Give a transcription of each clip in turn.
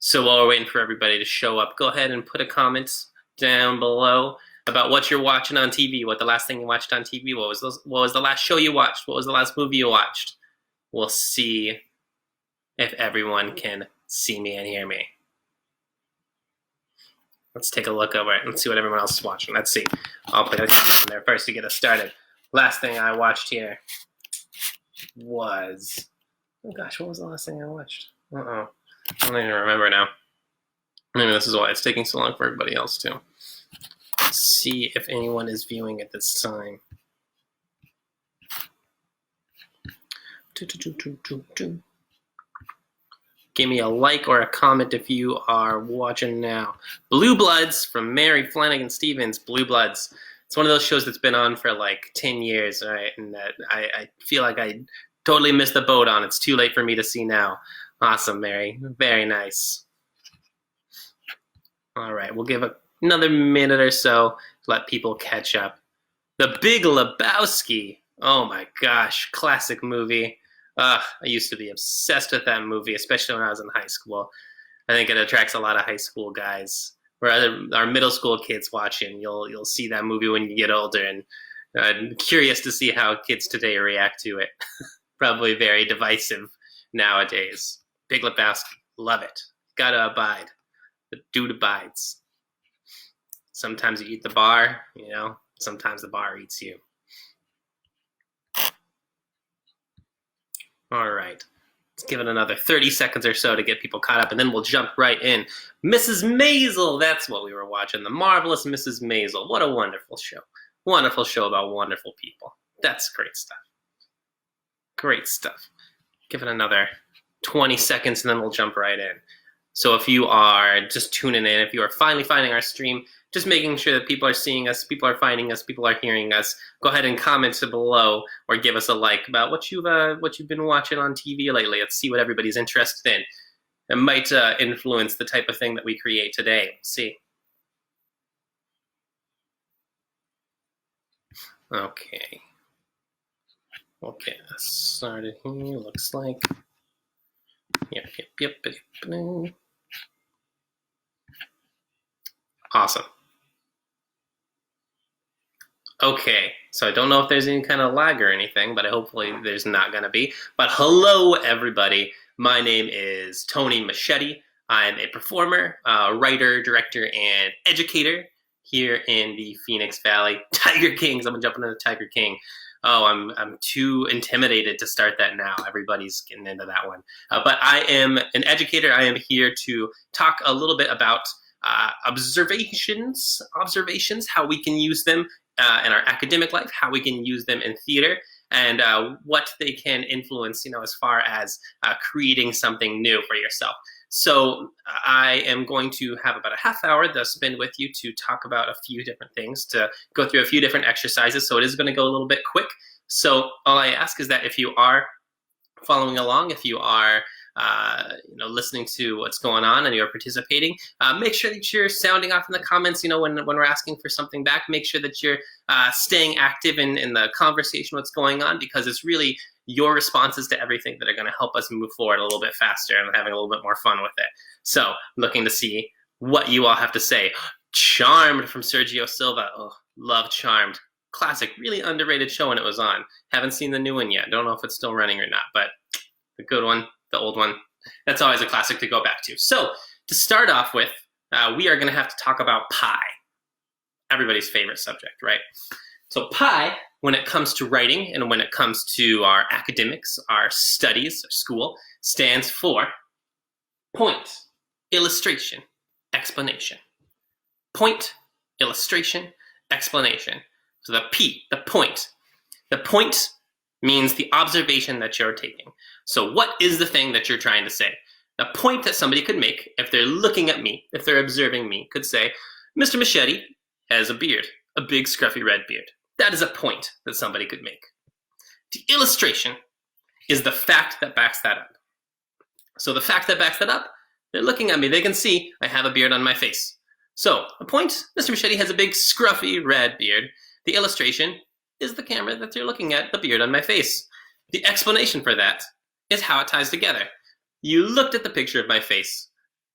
So while we're waiting for everybody to show up, go ahead and put a comment down below about what you're watching on TV, what the last thing you watched on TV, what was the last show you watched, what was the last movie you watched. We'll see if everyone can see me and hear me. Let's take a look over it and see what everyone else is watching. Let's see. I'll put a comment in there first to get us started. Last thing I watched here was... Oh gosh, what was the last thing I watched? Uh-oh. I don't even remember now. Maybe this is why it's taking so long for everybody else too. Let's see if anyone is viewing at this time. Give me a like or a comment if you are watching now. Blue Bloods from Mary Flanagan Stevens. Blue Bloods. It's one of those shows that's been on for like 10 years, right? And that I feel like I totally missed the boat on. It's too late for me to see now. Awesome, Mary. Very nice. All right, we'll give another minute or so to let people catch up. The Big Lebowski. Oh my gosh, classic movie. I used to be obsessed with that movie, especially when I was in high school. I think it attracts a lot of high school guys. Or our middle school kids watching, you'll see that movie when you get older, and I'm curious to see how kids today react to it. Probably very divisive nowadays. Big Lebowski, love it. Gotta abide. The dude abides. Sometimes you eat the bar, you know. Sometimes the bar eats you. All right. Let's give it another 30 seconds or so to get people caught up, and then we'll jump right in. Mrs. Maisel, that's what we were watching. The Marvelous Mrs. Maisel. What a wonderful show. Wonderful show about wonderful people. That's great stuff. Great stuff. Give it another 20 seconds, and then we'll jump right in. So if you are just tuning in, if you are finally finding our stream, just making sure that people are seeing us, people are finding us, people are hearing us, go ahead and comment below or give us a like about what you've been watching on TV lately. Let's see what everybody's interested in. It might influence the type of thing that we create today. Let's see. Okay. Okay, let's start it here. Looks like. Yep. Awesome. Okay, so I don't know if there's any kind of lag or anything, but hopefully there's not going to be. But hello, everybody. My name is Tony Moschetti. I'm a performer, writer, director, and educator here in the Phoenix Valley. Tiger Kings. I'm jumping into Tiger King. Oh, I'm too intimidated to start that now. Everybody's getting into that one. But I am an educator. I am here to talk a little bit about observations, how we can use them in our academic life, how we can use them in theater, and what they can influence, as far as creating something new for yourself. So I am going to have about a half hour to spend with you to talk about a few different things, to go through a few different exercises. So it is going to go a little bit quick. So all I ask is that if you are following along, if you are listening to what's going on and you're participating, make sure that you're sounding off in the comments, when we're asking for something back. Make sure that you're staying active in the conversation, what's going on, because it's really your responses to everything that are going to help us move forward a little bit faster and having a little bit more fun with it. So looking to see what you all have to say. Charmed from Sergio Silva. Oh, love Charmed. Classic, really underrated show when it was on. Haven't seen the new one yet. Don't know if it's still running or not, but the good one, the old one, that's always a classic to go back to. So to start off with, we are going to have to talk about pie. Everybody's favorite subject, right? So pie, when it comes to writing and when it comes to our academics, our studies, our school, stands for point, illustration, explanation. Point, illustration, explanation. So the P, the point. The point means the observation that you're taking. So what is the thing that you're trying to say? The point that somebody could make, if they're looking at me, if they're observing me, could say, Mr. Moschetti has a beard, a big scruffy red beard. That is a point that somebody could make. The illustration is the fact that backs that up. So the fact that backs that up, they're looking at me, they can see I have a beard on my face. So a point, Mr. Moschetti has a big scruffy red beard. The illustration is the camera that you're looking at, the beard on my face. The explanation for that is how it ties together. You looked at the picture of my face.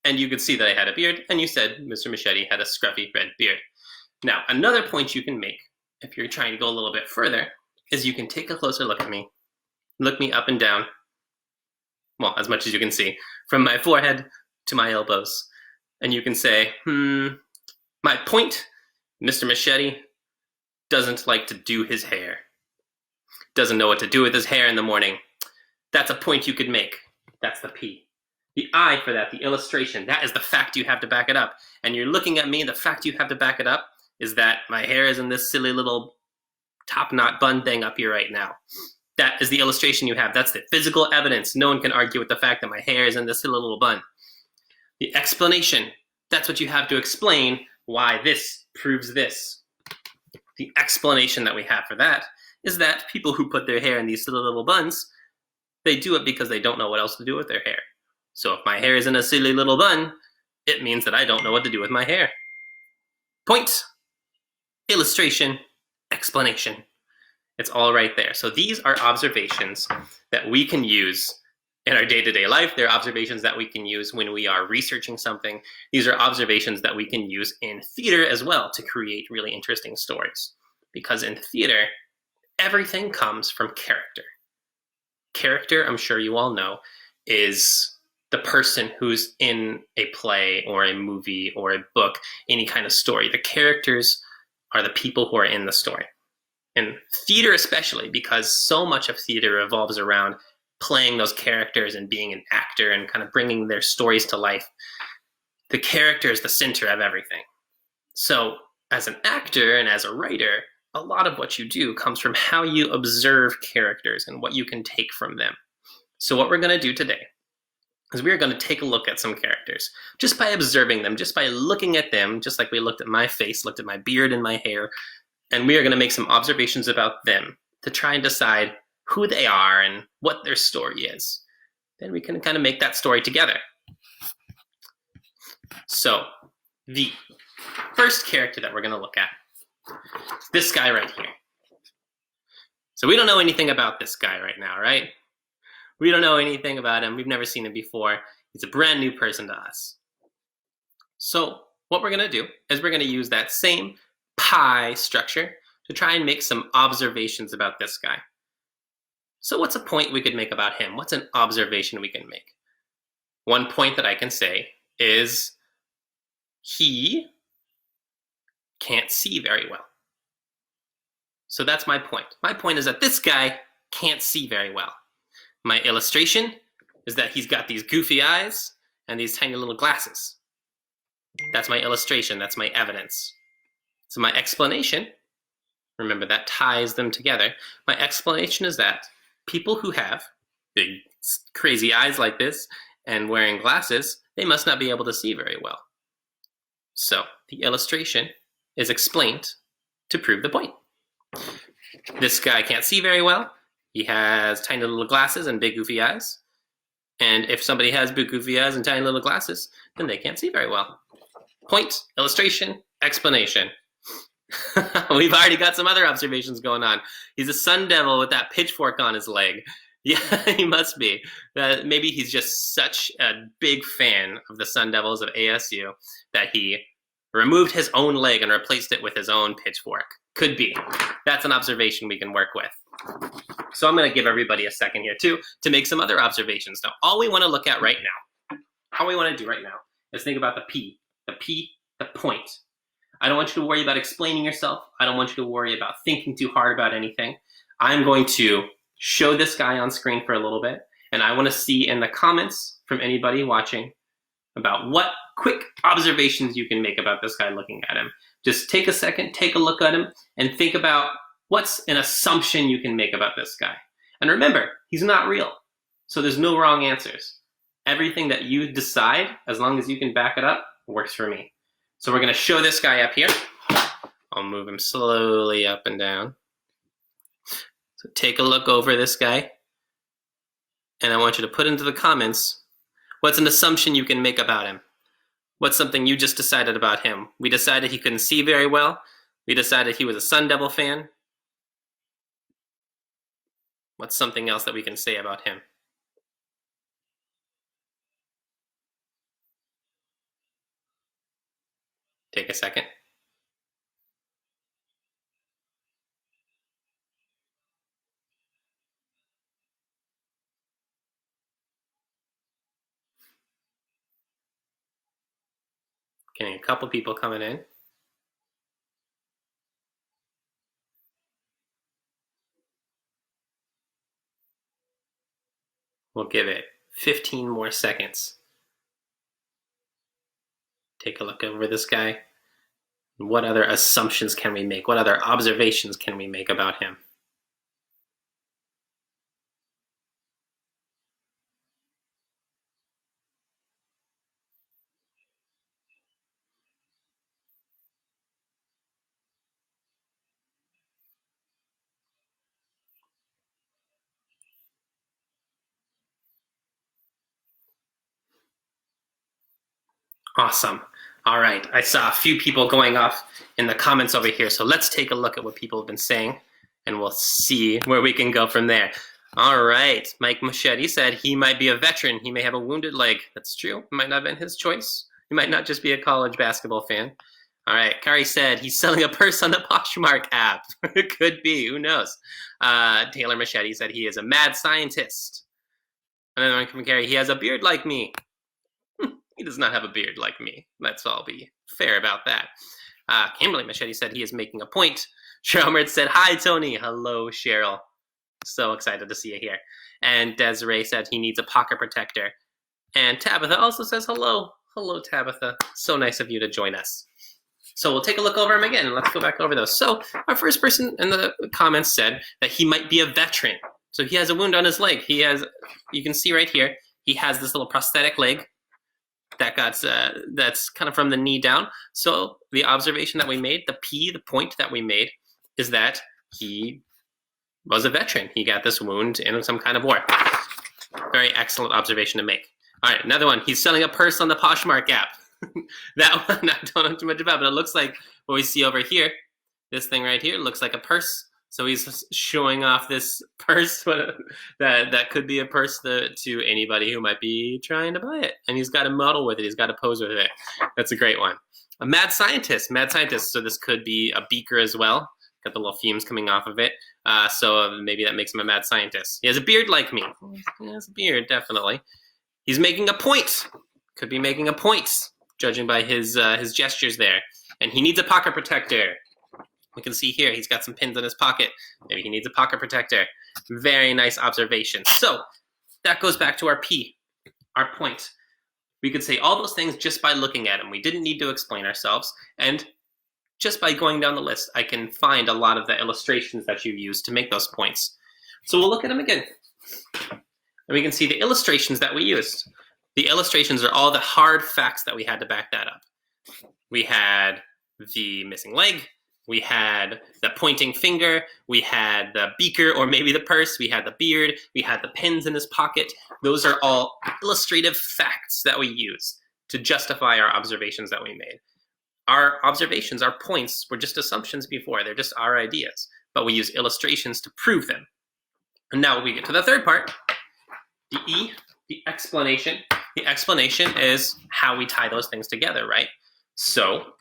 and you could see that I had a beard, and you said Mr. Moschetti had a scruffy red beard. Now, another point you can make, if you're trying to go a little bit further, is you can take a closer look at me, look me up and down, well, as much as you can see, from my forehead to my elbows, and you can say, my point, Mr. Moschetti doesn't like to do his hair. Doesn't know what to do with his hair in the morning. That's a point you could make. That's the P. The I for that, the illustration, that is the fact you have to back it up. And you're looking at me, the fact you have to back it up is that my hair is in this silly little top knot bun thing up here right now. That is the illustration you have. That's the physical evidence. No one can argue with the fact that my hair is in this silly little bun. The explanation, that's what you have to explain why this proves this. The explanation that we have for that is that people who put their hair in these silly little buns, they do it because they don't know what else to do with their hair. So if my hair is in a silly little bun, it means that I don't know what to do with my hair. Point, illustration, explanation. It's all right there. So these are observations that we can use in our day-to-day life. They're observations that we can use when we are researching something. These are observations that we can use in theater as well to create really interesting stories. Because in theater, everything comes from character. Character, I'm sure you all know, is the person who's in a play or a movie or a book, any kind of story. The characters are the people who are in the story. And theater especially, because so much of theater revolves around playing those characters and being an actor and kind of bringing their stories to life. The character is the center of everything. So as an actor and as a writer, a lot of what you do comes from how you observe characters and what you can take from them. So what we're going to do today is we're going to take a look at some characters just by observing them, just by looking at them, just like we looked at my face, looked at my beard and my hair, and we are going to make some observations about them to try and decide who they are and what their story is. Then we can kind of make that story together. So the first character that we're going to look at, this guy right here. So we don't know anything about this guy right now, right? We don't know anything about him. We've never seen him before. He's a brand new person to us. So what we're going to do is we're going to use that same pie structure to try and make some observations about this guy. So what's a point we could make about him? What's an observation we can make? One point that I can say is he can't see very well. So that's my point. My point is that this guy can't see very well. My illustration is that he's got these goofy eyes and these tiny little glasses. That's my illustration. That's my evidence. So my explanation, remember that ties them together. My explanation is that people who have big crazy eyes like this and wearing glasses, they must not be able to see very well. So the illustration is explained to prove the point. This guy can't see very well. He has tiny little glasses and big goofy eyes. And if somebody has big goofy eyes and tiny little glasses, then they can't see very well. Point, illustration, explanation. We've already got some other observations going on. He's a sun devil with that pitchfork on his leg. Yeah, he must be. Maybe he's just such a big fan of the Sun Devils of ASU that he removed his own leg and replaced it with his own pitchfork. Could be. That's an observation we can work with. So I'm going to give everybody a second here too to make some other observations. Now, all we want to look at right now, all we want to do right now is think about the P, the point. I don't want you to worry about explaining yourself. I don't want you to worry about thinking too hard about anything. I'm going to show this guy on screen for a little bit, and I want to see in the comments from anybody watching about what quick observations you can make about this guy looking at him. Just take a second, take a look at him, and think about what's an assumption you can make about this guy. And remember, he's not real, so there's no wrong answers. Everything that you decide, as long as you can back it up, works for me. So we're going to show this guy up here. I'll move him slowly up and down. So take a look over this guy. And I want you to put into the comments, what's an assumption you can make about him? What's something you just decided about him? We decided he couldn't see very well. We decided he was a Sun Devil fan. What's something else that we can say about him? Take a second. Getting a couple people coming in. We'll give it 15 more seconds. Take a look over this guy. What other assumptions can we make? What other observations can we make about him? Awesome. All right. I saw a few people going off in the comments over here. So let's take a look at what people have been saying, and we'll see where we can go from there. All right. Mike Moschetti said he might be a veteran. He may have a wounded leg. That's true. It might not have been his choice. He might not just be a college basketball fan. All right. Kari said he's selling a purse on the Poshmark app. It could be. Who knows? Taylor Moschetti said he is a mad scientist. Another one from Kari. He has a beard like me. He does not have a beard like me. Let's all be fair about that. Kimberly Moschetti said he is making a point. Cheryl Mertz said, hi, Tony. Hello, Cheryl. So excited to see you here. And Desiree said he needs a pocket protector. And Tabitha also says hello. Hello, Tabitha. So nice of you to join us. So we'll take a look over him again, and let's go back over those. So our first person in the comments said that he might be a veteran. So he has a wound on his leg. He has, you can see right here, he has this little prosthetic leg that got that's kind of from the knee down. So the observation that we made, the point that we made, is that he was a veteran. He got this wound in some kind of war. Very excellent observation to make. All right, another one. He's selling a purse on the Poshmark app. That one I don't know too much about, but it looks like what we see over here. This thing right here looks like a purse. So he's showing off this purse that could be a purse to anybody who might be trying to buy it. And he's got a model with it. He's got a pose with it. That's a great one. A mad scientist. So this could be a beaker as well. Got the little fumes coming off of it. So maybe that makes him a mad scientist. He has a beard like me. He has a beard, definitely. He's making a point. Could be making a point, judging by his gestures there. And he needs a pocket protector. We can see here he's got some pins in his pocket. Maybe he needs a pocket protector. Very nice observation. So that goes back to our P, our point. We could say all those things just by looking at them. We didn't need to explain ourselves. And just by going down the list, I can find a lot of the illustrations that you used to make those points. So we'll look at them again. And we can see the illustrations that we used. The illustrations are all the hard facts that we had to back that up. We had the missing leg. We had the pointing finger, we had the beaker or maybe the purse, we had the beard, we had the pins in his pocket. Those are all illustrative facts that we use to justify our observations that we made. Our observations, our points, were just assumptions before. They're just our ideas, but we use illustrations to prove them. And now we get to the third part, the E, the explanation. The explanation is how we tie those things together, right? So,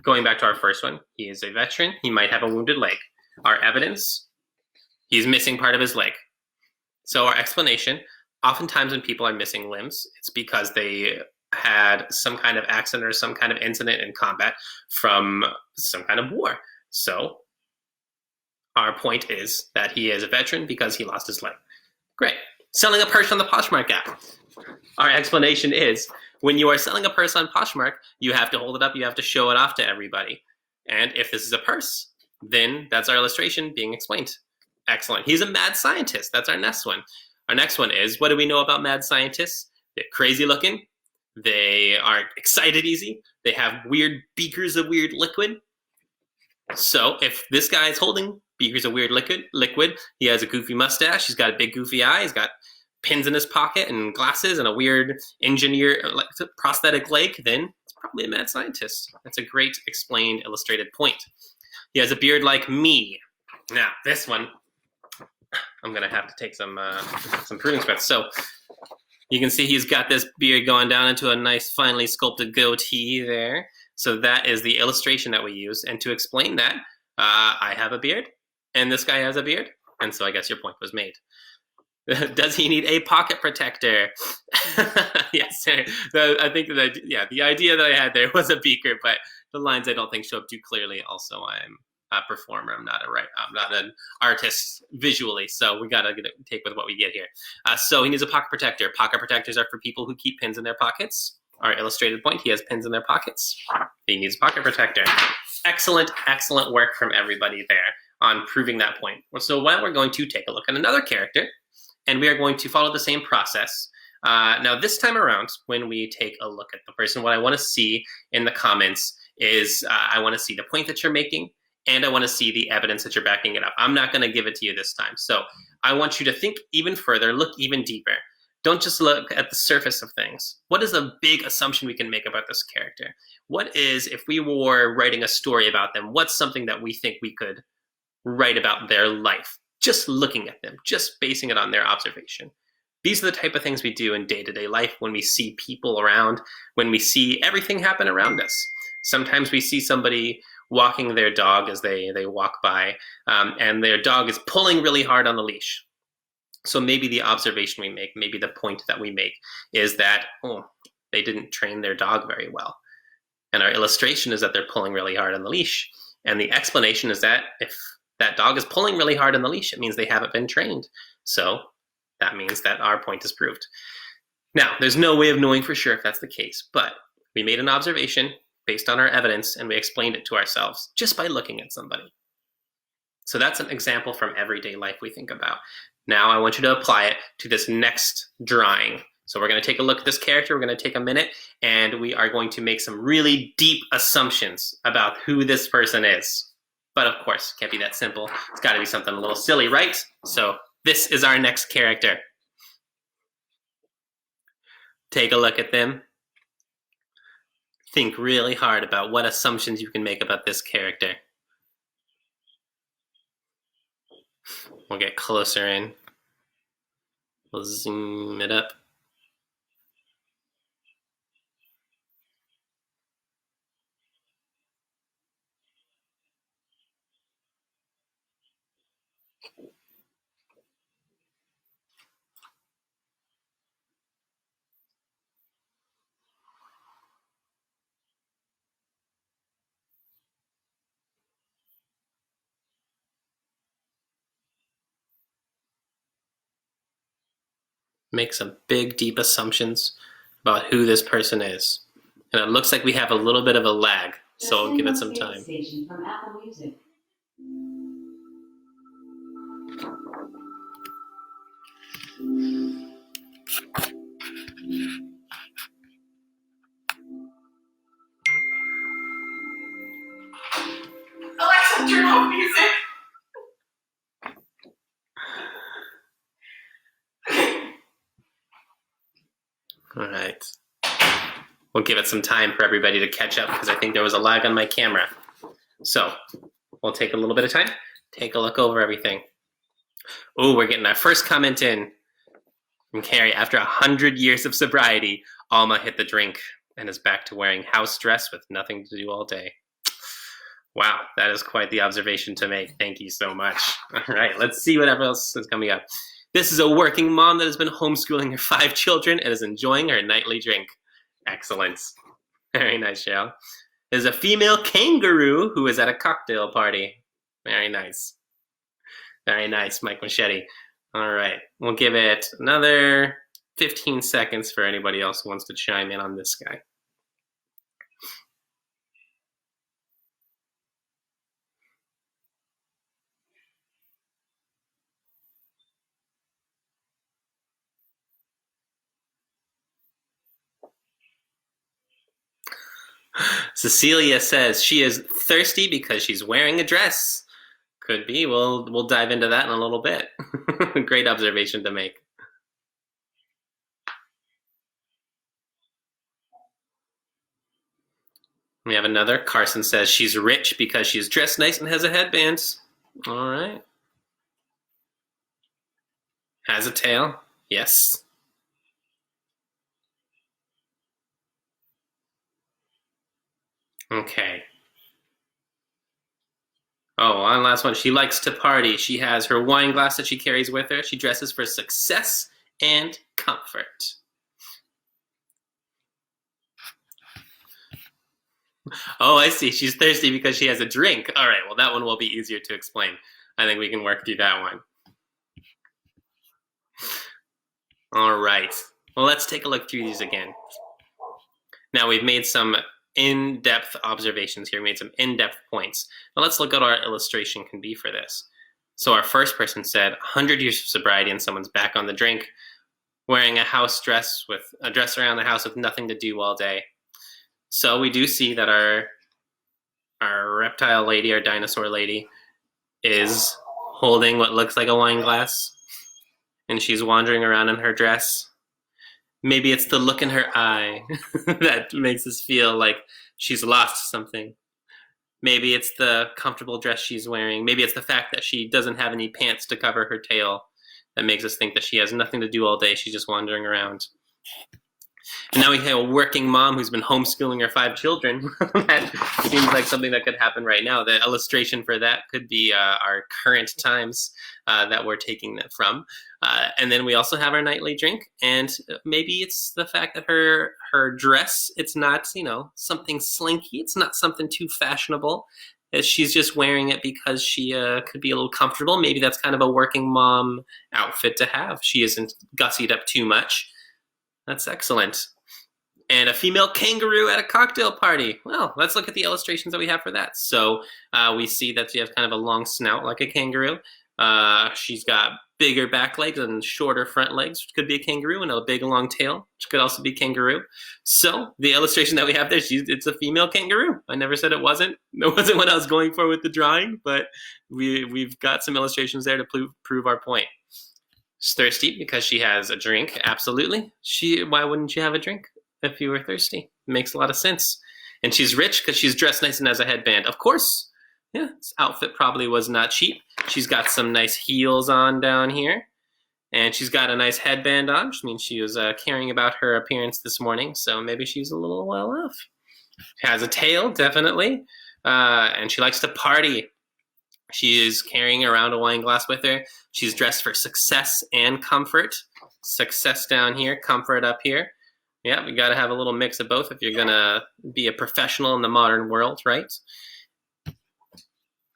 going back to our first one, he is a veteran. He might have a wounded leg. Our evidence, he's missing part of his leg. So our explanation, oftentimes when people are missing limbs, it's because they had some kind of accident or some kind of incident in combat from some kind of war. So our point is that he is a veteran because he lost his leg. Great. Selling a purse on the Poshmark app. Our explanation is, when you are selling a purse on Poshmark, you have to hold it up, you have to show it off to everybody. And if this is a purse, then that's our illustration being explained. Excellent. He's a mad scientist. That's our next one. Our next one is, what do we know about mad scientists? They're crazy looking. They are excited easy. They have weird beakers of weird liquid. So if this guy is holding beakers of weird liquid, he has a goofy mustache, he's got a big goofy eye, he's got pins in his pocket and glasses and a weird prosthetic leg, then it's probably a mad scientist. That's a great explained, illustrated point. He has a beard like me. Now, this one, I'm going to have to take some pruning strips. So you can see he's got this beard going down into a nice, finely sculpted goatee there. So that is the illustration that we use. And to explain that, I have a beard, and this guy has a beard. And so I guess your point was made. Does he need a pocket protector? Yes. I think that, yeah, the idea that I had there was a beaker, but the lines I don't think show up too clearly. Also, I'm a performer. I'm not an artist visually, so we gotta take with what we get here. So he needs a pocket protector. Pocket protectors are for people who keep pins in their pockets. Our illustrated point, he has pins in their pockets. He needs a pocket protector. Excellent, excellent work from everybody there on proving that point. So now we're going to take a look at another character, and we are going to follow the same process. Now this time around, when we take a look at the person, what I want to see in the comments is I want to see the point that you're making, and I want to see the evidence that you're backing it up. I'm not going to give it to you this time. So I want you to think even further, look even deeper. Don't just look at the surface of things. What is a big assumption we can make about this character? What is, if we were writing a story about them, what's something that we think we could write about their life? Just looking at them, just basing it on their observation. These are the type of things we do in day-to-day life when we see people around, when we see everything happen around us. Sometimes we see somebody walking their dog as they walk by, and their dog is pulling really hard on the leash. So maybe the observation we make, maybe the point that we make is that, oh, they didn't train their dog very well. And our illustration is that they're pulling really hard on the leash. And the explanation is that if that dog is pulling really hard on the leash, it means they haven't been trained. So that means that our point is proved. Now, there's no way of knowing for sure if that's the case, but we made an observation based on our evidence, and we explained it to ourselves just by looking at somebody. So that's an example from everyday life we think about. Now I want you to apply it to this next drawing. So we're going to take a look at this character. We're going to take a minute, and we are going to make some really deep assumptions about who this person is. But of course, it can't be that simple. It's got to be something a little silly, right? So this is our next character. Take a look at them. Think really hard about what assumptions you can make about this character. We'll get closer in. We'll zoom it up. Make some big, deep assumptions about who this person is. And it looks like we have a little bit of a lag, so I'll give it some time. Station from Apple Music. Alexa, turn off music. All right. We'll give it some time for everybody to catch up because I think there was a lag on my camera. So we'll take a little bit of time, take a look over everything. Oh, we're getting our first comment in from Carrie. After 100 years of sobriety, Alma hit the drink and is back to wearing house dress with nothing to do all day. Wow, that is quite the observation to make. Thank you so much. All right, let's see what else is coming up. This is a working mom that has been homeschooling her 5 children and is enjoying her nightly drink. Excellent. Very nice, Cheryl. There's a female kangaroo who is at a cocktail party. Very nice. Very nice, Mike Moschetti. All right, we'll give it another 15 seconds for anybody else who wants to chime in on this guy. Cecilia says she is thirsty because she's wearing a dress. Could be. We'll dive into that in a little bit. Great observation to make. We have another. Carson says she's rich because she's dressed nice and has a headband. All right. Has a tail. Yes. Okay. Oh, one last one. She likes to party. She has her wine glass that she carries with her. She dresses for success and comfort. Oh, I see. She's thirsty because she has a drink. All right, well, that one will be easier to explain. I think we can work through that one. All right. Well, let's take a look through these again. Now, we've made some in-depth observations here, made some in-depth points. Now, let's look at what our illustration can be for this. So our first person said 100 years of sobriety and someone's back on the drink, wearing a house dress with a dress around the house with nothing to do all day. So we do see that our reptile lady, our dinosaur lady, is holding what looks like a wine glass, and she's wandering around in her dress. Maybe it's the look in her eye that makes us feel like she's lost something. Maybe it's the comfortable dress she's wearing. Maybe it's the fact that she doesn't have any pants to cover her tail that makes us think that she has nothing to do all day. She's just wandering around. And now we have a working mom who's been homeschooling her 5 children. That seems like something that could happen right now. The illustration for that could be our current times that we're taking that from. And then we also have our nightly drink. And maybe it's the fact that her dress, it's not, something slinky. It's not something too fashionable. She's just wearing it because she could be a little comfortable. Maybe that's kind of a working mom outfit to have. She isn't gussied up too much. That's excellent. And a female kangaroo at a cocktail party. Well, let's look at the illustrations that we have for that. So we see that she has kind of a long snout like a kangaroo. She's got bigger back legs and shorter front legs, which could be a kangaroo, and a big long tail, which could also be kangaroo. So the illustration that we have there, it's a female kangaroo. I never said it wasn't. It wasn't what I was going for with the drawing, but we've got some illustrations there to prove our point. She's thirsty because she has a drink. Absolutely. Why wouldn't you have a drink if you were thirsty? It makes a lot of sense. And she's rich because she's dressed nice and has a headband. Of course. Yeah, this outfit probably was not cheap. She's got some nice heels on down here. And she's got a nice headband on, which means she was caring about her appearance this morning. So maybe she's a little well off. She has a tail, definitely. And she likes to party. She is carrying around a wine glass with her. She's dressed for success and comfort. Success down here, comfort up here. Yeah, we got to have a little mix of both if you're going to be a professional in the modern world, right?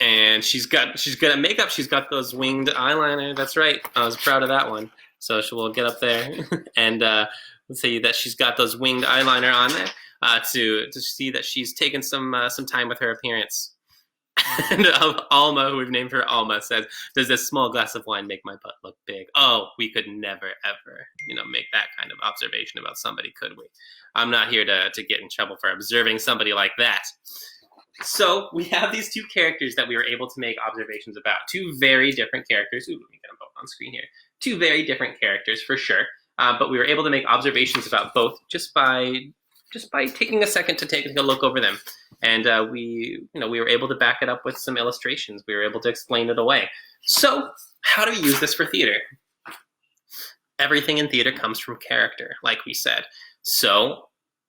And she's good at makeup. She's got those winged eyeliner. That's right. I was proud of that one. So we'll get up there and let's see that she's got those winged eyeliner on there to see that she's taken some time with her appearance. And Alma, who we've named her Alma, says, "Does this small glass of wine make my butt look big?" Oh, we could never, ever, make that kind of observation about somebody, could we? I'm not here to get in trouble for observing somebody like that. So we have these 2 characters that we were able to make observations about. 2 very different characters. Ooh, let me get them both on screen here. 2 very different characters for sure. But we were able to make observations about both just by taking a second to take a look over them. And we were able to back it up with some illustrations. We were able to explain it away. So how do we use this for theater? Everything in theater comes from character, like we said. So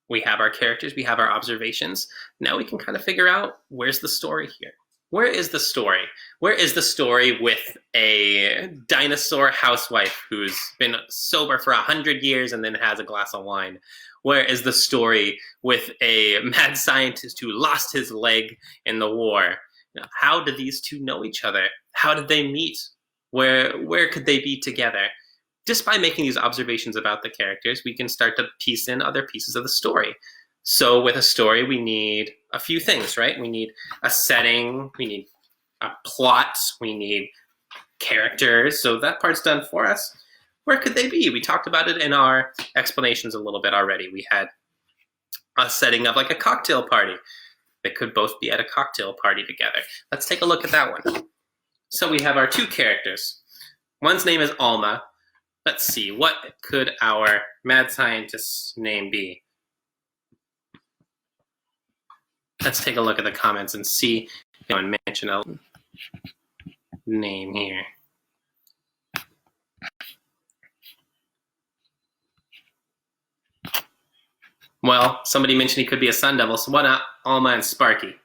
we have our characters, we have our observations. Now we can kind of figure out, where's the story here? Where is the story? Where is the story with a dinosaur housewife who's been sober for 100 years and then has a glass of wine? Where is the story with a mad scientist who lost his leg in the war? How did these 2 know each other? How did they meet? Where could they be together? Just by making these observations about the characters, we can start to piece in other pieces of the story. So with a story, we need a few things, right? We need a setting, we need a plot, we need characters. So that part's done for us. Where could they be? We talked about it in our explanations a little bit already. We had a setting of like a cocktail party. They could both be at a cocktail party together. Let's take a look at that one. So we have our 2 characters. One's name is Alma. Let's see, what could our mad scientist's name be? Let's take a look at the comments and see if anyone mention a name here. Well, somebody mentioned he could be a sun devil, so why not Alma and Sparky?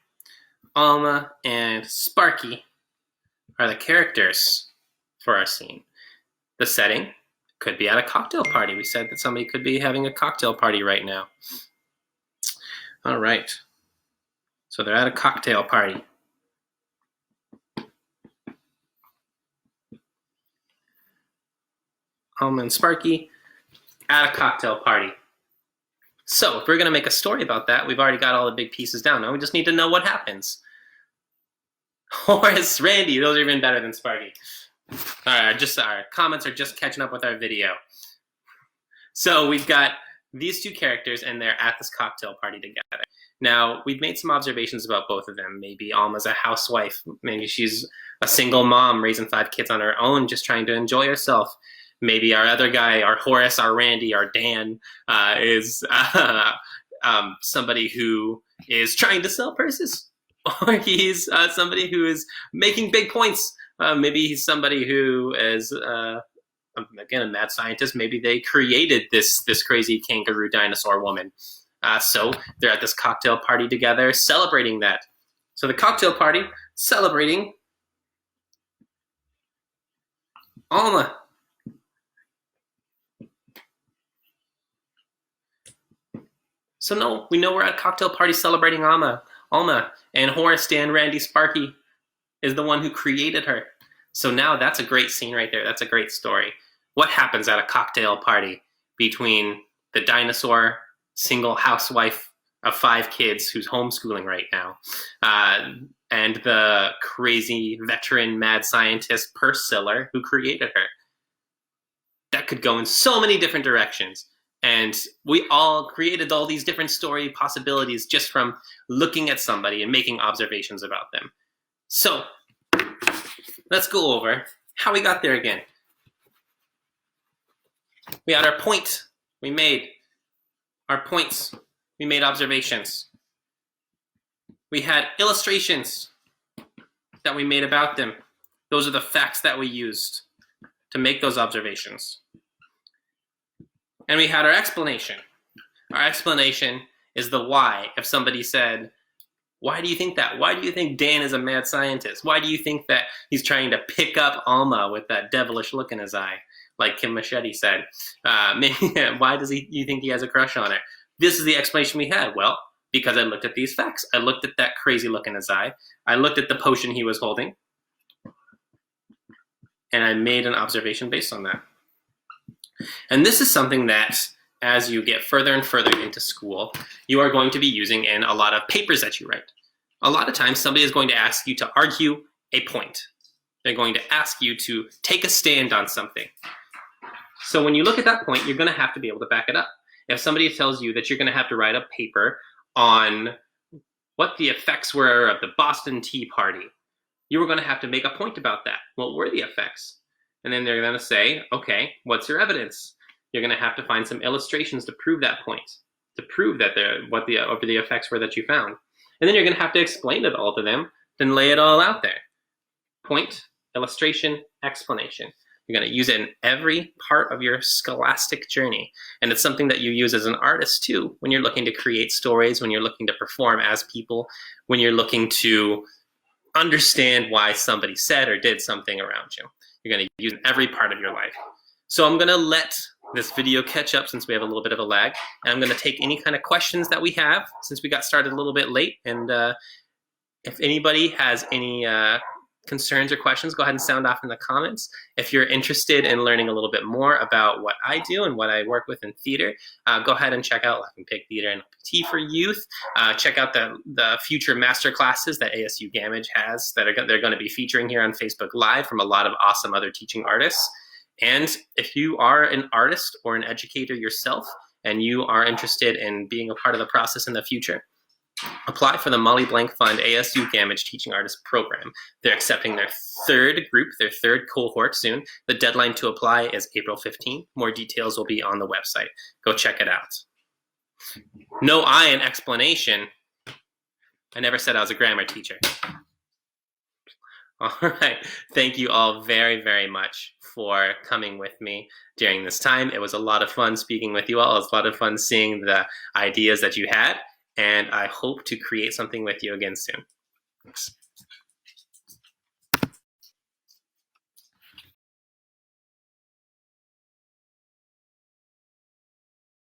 Alma and Sparky are the characters for our scene. The setting could be at a cocktail party. We said that somebody could be having a cocktail party right now. All right. So they're at a cocktail party. Alma and Sparky at a cocktail party. So if we're going to make a story about that, we've already got all the big pieces down. Now we just need to know what happens. Horace, Randy, those are even better than Sparky. All right, our comments are just catching up with our video. So we've got these two characters, and they're at this cocktail party together. Now, we've made some observations about both of them. Maybe Alma's a housewife. Maybe she's a single mom raising 5 kids on her own, just trying to enjoy herself. Maybe our other guy, our Horace, our Randy, our Dan, is somebody who is trying to sell purses. Or he's somebody who is making big points. Maybe he's somebody who is, again, a mad scientist. Maybe they created this crazy kangaroo dinosaur woman. So they're at this cocktail party together, celebrating that. So the cocktail party, celebrating Alma. So no, we know we're at a cocktail party celebrating Alma. And Horace, Dan, Randy, Sparky is the one who created her. So now that's a great scene right there. That's a great story. What happens at a cocktail party between the dinosaur single housewife of 5 kids who's homeschooling right now and the crazy veteran mad scientist purse seller who created her? That could go in so many different directions. And we all created all these different story possibilities just from looking at somebody and making observations about them. So let's go over how we got there again. We had our point. We made our points. We made observations. We had illustrations that we made about them. Those are the facts that we used to make those observations. And we had our explanation. Our explanation is the why. If somebody said, why do you think that? Why do you think Dan is a mad scientist? Why do you think that he's trying to pick up Alma with that devilish look in his eye? Like Kim Moschetti said. Why does you think he has a crush on her? This is the explanation we had. Well, because I looked at these facts. I looked at that crazy look in his eye. I looked at the potion he was holding. And I made an observation based on that. And this is something that, as you get further and further into school, you are going to be using in a lot of papers that you write. A lot of times, somebody is going to ask you to argue a point. They're going to ask you to take a stand on something. So when you look at that point, you're going to have to be able to back it up. If somebody tells you that you're going to have to write a paper on what the effects were of the Boston Tea Party, you were going to have to make a point about that. What were the effects? And then they're going to say, okay, what's your evidence? You're going to have to find some illustrations to prove that point, to prove that what the effects were that you found. And then you're going to have to explain it all to them, then lay it all out there. Point, illustration, explanation. You're going to use it in every part of your scholastic journey. And it's something that you use as an artist too, when you're looking to create stories, when you're looking to perform as people, when you're looking to understand why somebody said or did something around you. You're going to use in every part of your life. So I'm going to let this video catch up since we have a little bit of a lag. And I'm going to take any kind of questions that we have since we got started a little bit late. And if anybody has any concerns or questions, go ahead and sound off in the comments. If you're interested in learning a little bit more about what I do and what I work with in theater, go ahead and check out Laughing Pig Theater and LPT for Youth. Check out the future master classes that ASU Gamage has that they're going to be featuring here on Facebook Live from a lot of awesome other teaching artists. And if you are an artist or an educator yourself and you are interested in being a part of the process in the future, apply for the Molly Blank Fund ASU Gamage Teaching Artist Program. They're accepting their 3rd group, their 3rd cohort soon. The deadline to apply is April 15th. More details will be on the website. Go check it out. No I in explanation. I never said I was a grammar teacher. All right. Thank you all very, very much for coming with me during this time. It was a lot of fun speaking with you all. It was a lot of fun seeing the ideas that you had, and I hope to create something with you again soon. Thanks.